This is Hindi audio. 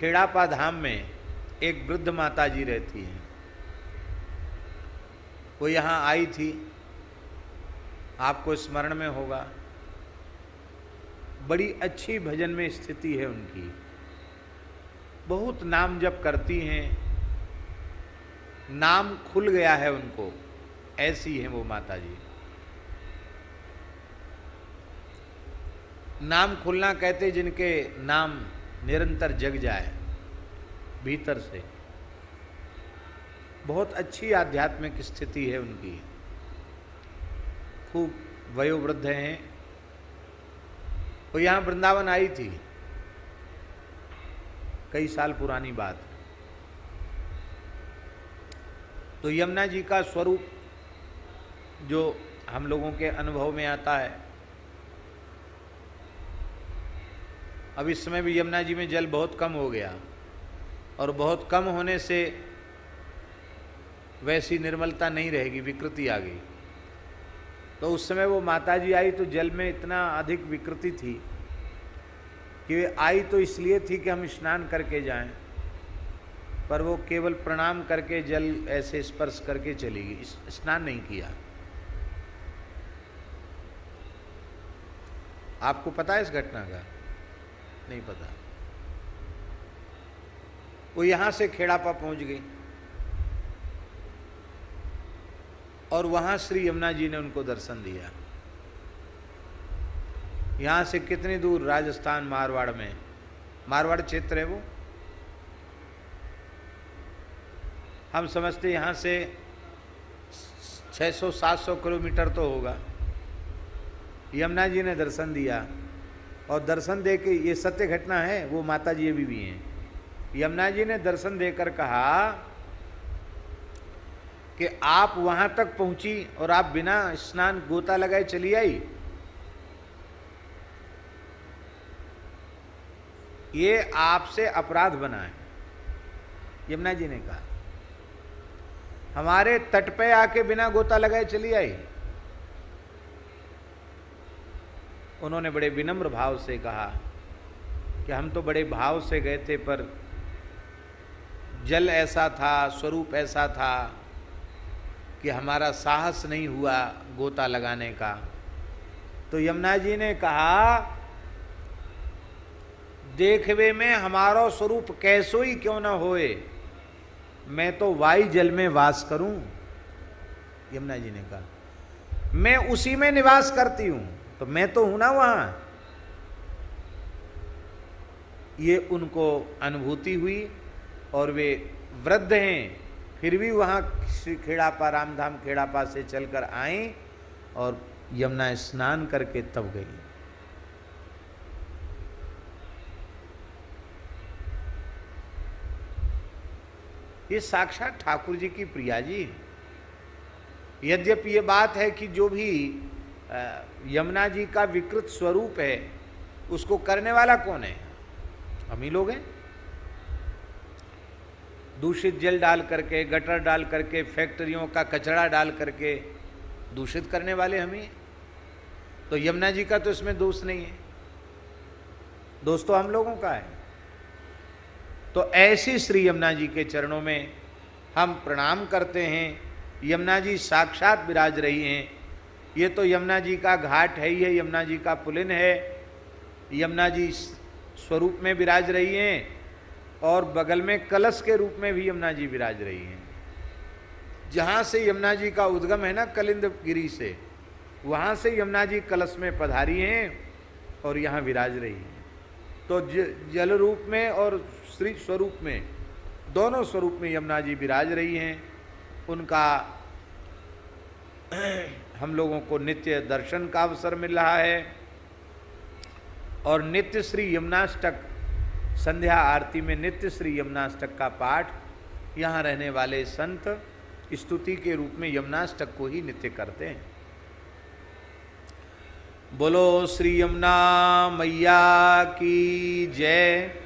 खेड़ापा धाम में एक वृद्ध माता जी रहती हैं। वो यहाँ आई थी, आपको स्मरण में होगा। बड़ी अच्छी भजन में स्थिति है उनकी, बहुत नाम जप करती हैं, नाम खुल गया है उनको, ऐसी है वो माता जी। नाम खुलना कहते जिनके नाम निरंतर जग जाए भीतर से। बहुत अच्छी आध्यात्मिक स्थिति है उनकी, खूब वयोवृद्ध हैं। वो यहाँ वृंदावन आई थी, कई साल पुरानी बात। तो यमुना जी का स्वरूप जो हम लोगों के अनुभव में आता है, अब इस समय भी यमुना जी में जल बहुत कम हो गया, और बहुत कम होने से वैसी निर्मलता नहीं रहेगी, विकृति आ गई। तो उस समय वो माता जी आई तो जल में इतना अधिक विकृति थी कि वे आई तो इसलिए थी कि हम स्नान करके जाएं, पर वो केवल प्रणाम करके जल ऐसे स्पर्श करके चली गई, स्नान नहीं किया। आपको पता है इस घटना का? नहीं पता। वो यहां से खेड़ापा पहुंच गई और वहां श्री यमुना जी ने उनको दर्शन दिया। यहां से कितनी दूर? राजस्थान मारवाड़ में, मारवाड़ क्षेत्र है वो। हम समझते यहां से 600-700 किलोमीटर तो होगा। यमुना जी ने दर्शन दिया, और दर्शन दे के, ये सत्य घटना है, वो माता जी अभी भी हैं। यमुना जी ने दर्शन देकर कहा कि आप वहां तक पहुंची और आप बिना स्नान गोता लगाए चली आई, ये आपसे अपराध बना है। यमुना जी ने कहा, हमारे तट पे आके बिना गोता लगाए चली आई। उन्होंने बड़े विनम्र भाव से कहा कि हम तो बड़े भाव से गए थे, पर जल ऐसा था, स्वरूप ऐसा था कि हमारा साहस नहीं हुआ गोता लगाने का। तो यमुना जी ने कहा, देखवे में हमारो स्वरूप कैसो ही क्यों न होए, मैं तो वायु जल में वास करूं। यमुना जी ने कहा, मैं उसी में निवास करती हूं, तो मैं तो हूं ना वहां। ये उनको अनुभूति हुई, और वे वृद्ध हैं फिर भी वहां श्री खेड़ापा, रामधाम खेड़ापा से चलकर आई और यमुना स्नान करके तब गई। ये साक्षात ठाकुर जी की प्रिया जी। यद्यपि ये बात है कि जो भी यमुना जी का विकृत स्वरूप है, उसको करने वाला कौन है? हम ही लोग हैं। दूषित जल डाल करके, गटर डाल करके, फैक्ट्रियों का कचरा डाल करके दूषित करने वाले हम ही। तो यमुना जी का तो इसमें दोष नहीं है, दोष तो हम लोगों का है। तो ऐसी श्री यमुना जी के चरणों में हम प्रणाम करते हैं। यमुना जी साक्षात विराज रही हैं। ये तो यमुना जी का घाट है ही है, यमुना जी का पुलिन है। यमुना जी स्वरूप में विराज रही हैं, और बगल में कलश के रूप में भी यमुना जी विराज रही हैं। जहाँ से यमुना जी का उद्गम है ना, कलिंद गिरी से, वहाँ से यमुना जी कलश में पधारी हैं और यहाँ विराज रही हैं। तो जल रूप में और श्री स्वरूप में, दोनों स्वरूप में यमुना जी विराज रही हैं। उनका हम लोगों को नित्य दर्शन का अवसर मिल रहा है, और नित्य श्री यमुनाष्टक, संध्या आरती में नित्य श्री यमुनाष्टक का पाठ यहाँ रहने वाले संत स्तुति के रूप में यमुनाष्टक को ही नित्य करते हैं। बोलो श्री यमुना मैया की जय।